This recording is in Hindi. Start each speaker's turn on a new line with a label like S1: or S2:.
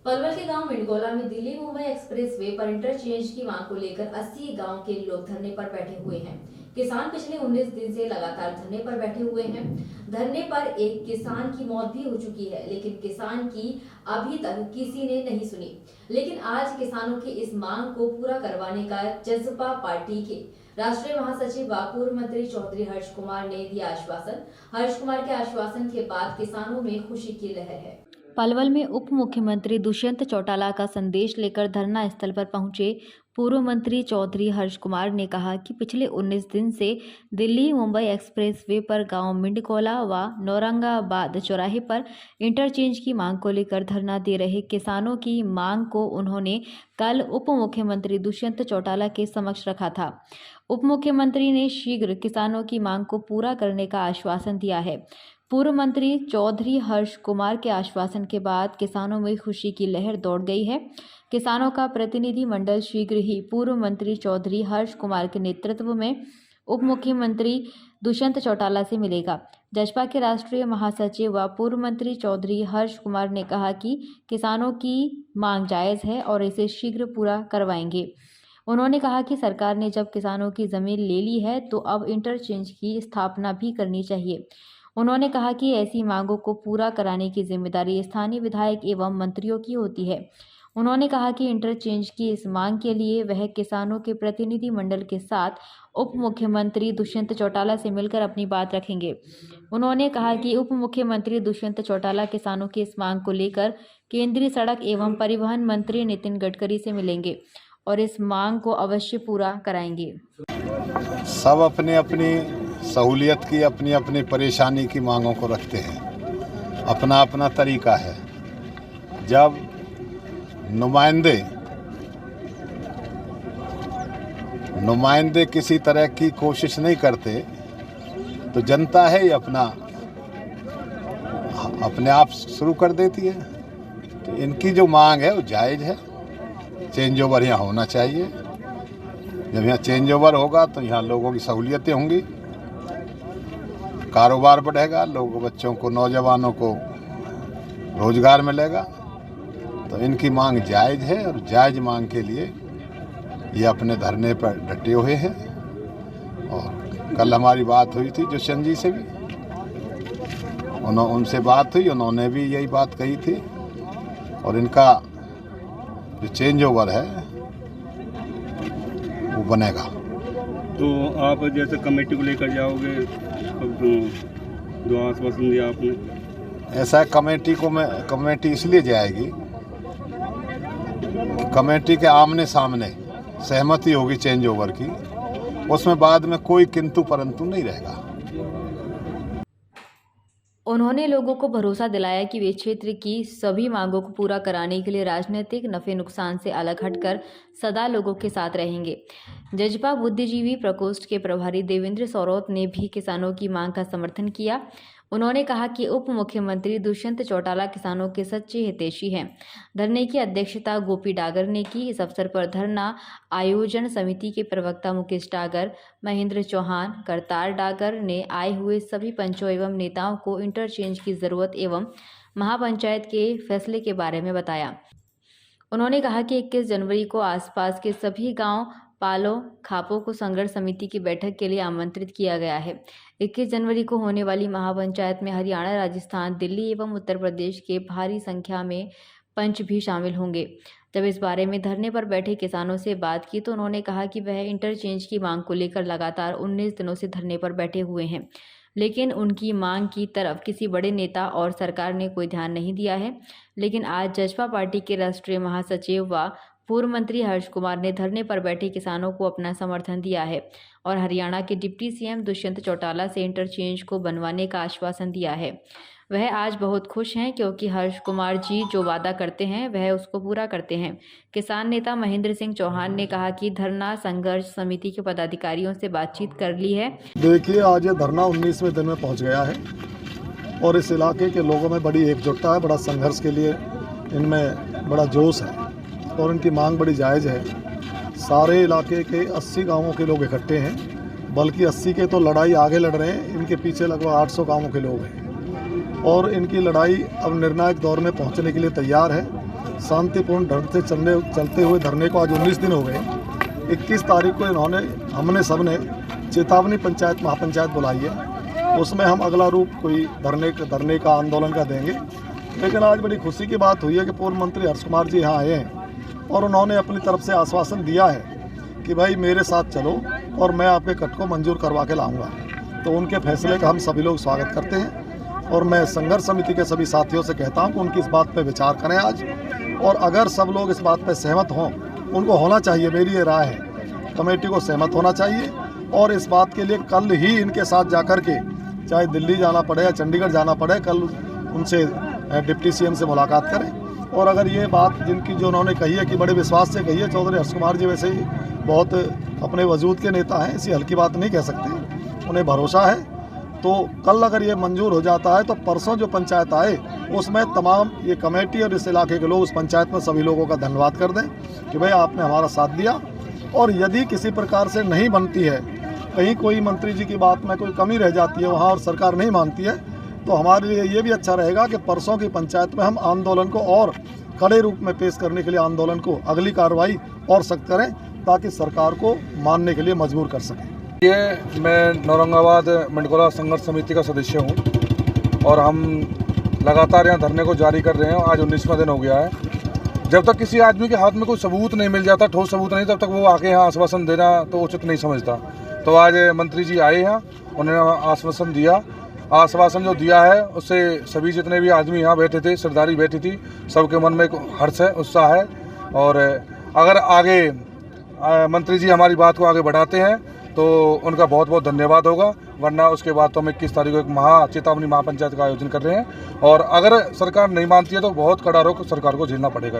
S1: पलवल के गांव मिंडगोला में दिल्ली मुंबई एक्सप्रेस वे पर इंटरचेंज की मांग को लेकर 80 गांव के लोग धरने पर बैठे हुए हैं। किसान पिछले 19 दिन से लगातार धरने पर बैठे हुए हैं। धरने पर एक किसान की मौत भी हो चुकी है, लेकिन किसान की अभी तक किसी ने नहीं सुनी। लेकिन आज किसानों की इस मांग को पूरा करवाने का जज्बा पार्टी के राष्ट्रीय महासचिव व पूर्व मंत्री चौधरी हर्ष कुमार ने दिया आश्वासन। हर्ष कुमार के आश्वासन के बाद किसानों में खुशी की लहर है।
S2: पलवल में उप मुख्यमंत्री दुष्यंत चौटाला का संदेश लेकर धरना स्थल पर पहुंचे पूर्व मंत्री चौधरी हर्ष कुमार ने कहा कि पिछले 19 दिन से दिल्ली मुंबई एक्सप्रेस वे पर गांव मिंडकोला व नौरंगाबाद चौराहे पर इंटरचेंज की मांग को लेकर धरना दे रहे किसानों की मांग को उन्होंने कल उप मुख्यमंत्री दुष्यंत चौटाला के समक्ष रखा था। उप मुख्यमंत्री ने शीघ्र किसानों की मांग को पूरा करने का आश्वासन दिया है। पूर्व मंत्री चौधरी हर्ष कुमार के आश्वासन के बाद किसानों में खुशी की लहर दौड़ गई है। किसानों का प्रतिनिधि मंडल शीघ्र ही पूर्व मंत्री चौधरी हर्ष कुमार के नेतृत्व में उप मुख्यमंत्री दुष्यंत चौटाला से मिलेगा। जसपा के राष्ट्रीय महासचिव व पूर्व मंत्री चौधरी हर्ष कुमार ने कहा कि किसानों की मांग जायज़ है और इसे शीघ्र पूरा करवाएंगे। उन्होंने कहा कि सरकार ने जब किसानों की जमीन ले ली है तो अब इंटरचेंज की स्थापना भी करनी चाहिए। उन्होंने कहा कि ऐसी मांगों को पूरा कराने की जिम्मेदारी स्थानीय विधायक एवं मंत्रियों की होती है। उन्होंने कहा कि इंटरचेंज की इस मांग के लिए वह किसानों के प्रतिनिधि मंडल के साथ उप मुख्यमंत्री दुष्यंत चौटाला से मिलकर अपनी बात रखेंगे। उन्होंने कहा कि उप मुख्यमंत्री दुष्यंत चौटाला किसानों की इस मांग को लेकर केंद्रीय सड़क एवं परिवहन मंत्री नितिन गडकरी से मिलेंगे और इस मांग को अवश्य पूरा कराएंगे।
S3: सब अपनी अपनी सहूलियत की अपनी अपनी परेशानी की मांगों को रखते हैं, अपना अपना तरीका है। जब नुमाइंदे किसी तरह की कोशिश नहीं करते तो जनता है ये अपने आप शुरू कर देती है। तो इनकी जो मांग है वो जायज़ है। चेंज ओवर यहाँ होना चाहिए। जब यहाँ चेंज ओवर होगा तो यहाँ लोगों की सहूलियतें होंगी, कारोबार बढ़ेगा, लोगों बच्चों को नौजवानों को रोजगार मिलेगा। तो इनकी मांग जायज़ है और जायज़ मांग के लिए ये अपने धरने पर डटे हुए हैं। और कल हमारी बात हुई थी दुष्यंत जी से भी, उनसे बात हुई, उन्होंने भी यही बात कही थी। और इनका जो चेंज ओवर है वो बनेगा।
S4: तो आप जैसे कमेटी को लेकर जाओगे, जो आश्वासन दिया आपने?
S3: ऐसा कमेटी इसलिए जाएगी, कमेटी के आमने सामने सहमति होगी चेंज ओवर की, उसमें बाद में कोई किंतु परंतु नहीं रहेगा।
S2: उन्होंने लोगों को भरोसा दिलाया कि वे क्षेत्र की सभी मांगों को पूरा कराने के लिए राजनीतिक नफे नुकसान से अलग हटकर सदा लोगों के साथ रहेंगे। जजपा बुद्धिजीवी प्रकोष्ठ के प्रभारी देवेंद्र सौरौत ने भी किसानों की मांग का समर्थन किया। उन्होंने कहा कि उप मुख्यमंत्री दुष्यंत चौटाला किसानों के सच्चे हितैषी हैं। धरने की अध्यक्षता गोपी डागर ने की। इस अवसर पर धरना आयोजन समिति के प्रवक्ता मुकेश डागर, महेंद्र चौहान, करतार डागर ने आए हुए सभी पंचों एवं नेताओं को इंटरचेंज की जरूरत एवं महापंचायत के फैसले के बारे में बताया। उन्होंने कहा कि 21 जनवरी को आसपास के सभी गांव पालो खापो को संघर्ष समिति की बैठक के लिए आमंत्रित किया गया है। 21 जनवरी को होने वाली महापंचायत में हरियाणा, राजस्थान, दिल्ली एवं उत्तर प्रदेश के भारी संख्या में पंच भी शामिल होंगे। जब इस बारे में धरने पर बैठे किसानों से बात की तो उन्होंने कहा कि वह इंटरचेंज की मांग को लेकर लगातार 19 दिनों से धरने पर बैठे हुए हैं, लेकिन उनकी मांग की तरफ किसी बड़े नेता और सरकार ने कोई ध्यान नहीं दिया है। लेकिन आज जसपा पार्टी के राष्ट्रीय महासचिव व पूर्व मंत्री हर्ष कुमार ने धरने पर बैठे किसानों को अपना समर्थन दिया है और हरियाणा के डिप्टी सीएम दुष्यंत चौटाला से इंटरचेंज को बनवाने का आश्वासन दिया है। वह आज बहुत खुश हैं क्योंकि हर्ष कुमार जी जो वादा करते हैं वह उसको पूरा करते हैं। किसान नेता महेंद्र सिंह चौहान ने कहा कि धरना संघर्ष समिति के पदाधिकारियों से बातचीत कर ली है।
S5: देखिए, आज ये धरना 19वें दिन में पहुंच गया है और इस इलाके के लोगों में बड़ी एकजुटता है, बड़ा संघर्ष के लिए इनमें बड़ा जोश है और इनकी मांग बड़ी जायज़ है। सारे इलाके के 80 गाँवों के लोग इकट्ठे हैं, बल्कि 80 के तो लड़ाई आगे लड़ रहे हैं। इनके पीछे लगभग 800 गाँवों के लोग हैं और इनकी लड़ाई अब निर्णायक दौर में पहुंचने के लिए तैयार है। शांतिपूर्ण ढंग से चलते हुए धरने को आज 19 दिन हो गए। 21 तारीख को हमने सबने चेतावनी पंचायत महापंचायत बुलाई है, उसमें हम अगला रूप कोई धरने का आंदोलन का देंगे। लेकिन आज बड़ी खुशी की बात हुई है कि पूर्व मंत्री हर्ष कुमार जी यहाँ आए हैं और उन्होंने अपनी तरफ से आश्वासन दिया है कि भाई मेरे साथ चलो और मैं आपके कट को मंजूर करवा के लाऊंगा। तो उनके फैसले का हम सभी लोग स्वागत करते हैं और मैं संघर्ष समिति के सभी साथियों से कहता हूं कि उनकी इस बात पर विचार करें आज, और अगर सब लोग इस बात पर सहमत हों, उनको होना चाहिए, मेरी ये राय है, कमेटी को सहमत होना चाहिए और इस बात के लिए कल ही इनके साथ जाकर के चाहे दिल्ली जाना पड़े या चंडीगढ़ जाना पड़े, कल उनसे डिप्टी सीएम से मुलाकात करें। और अगर ये बात जिनकी जो उन्होंने कही है कि बड़े विश्वास से कही है, चौधरी हर्ष कुमार जी वैसे ही बहुत अपने वजूद के नेता हैं, ऐसी हल्की बात नहीं कह सकते, उन्हें भरोसा है। तो कल अगर ये मंजूर हो जाता है तो परसों जो पंचायत आए उसमें तमाम ये कमेटी और इस इलाके के लोग उस पंचायत में सभी लोगों का धन्यवाद कर दें कि भाई आपने हमारा साथ दिया। और यदि किसी प्रकार से नहीं बनती है, कहीं कोई मंत्री जी की बात में कोई कमी रह जाती है वहाँ और सरकार नहीं मानती है, तो हमारे लिए ये भी अच्छा रहेगा कि परसों की पंचायत में हम आंदोलन को और कड़े रूप में पेश करने के लिए आंदोलन को अगली कार्रवाई और सख्त करें ताकि सरकार को मानने के लिए मजबूर कर सकें।
S6: ये मैं औरंगाबाद मंडकोला संघर्ष समिति का सदस्य हूँ और हम लगातार यहाँ धरने को जारी कर रहे हैं। आज 19वां दिन हो गया है। जब तक किसी आदमी के हाथ में कोई सबूत नहीं मिल जाता, ठोस सबूत नहीं, तब तक वो आके यहाँ आश्वासन देना तो उचित नहीं समझता। तो आज मंत्री जी आए हैं, उन्होंने आश्वासन दिया। आश्वासन जो दिया है उससे सभी जितने भी आदमी यहाँ बैठे थे, सरदारी बैठी थी, सबके मन में एक हर्ष है, उत्साह है। और अगर आगे मंत्री जी हमारी बात को आगे बढ़ाते हैं तो उनका बहुत बहुत धन्यवाद होगा, वरना उसके बाद तो हम 21 तारीख को एक चेतावनी महापंचायत का आयोजन कर रहे हैं और अगर सरकार नहीं मानती है तो बहुत कड़ा रुख सरकार को झेलना पड़ेगा।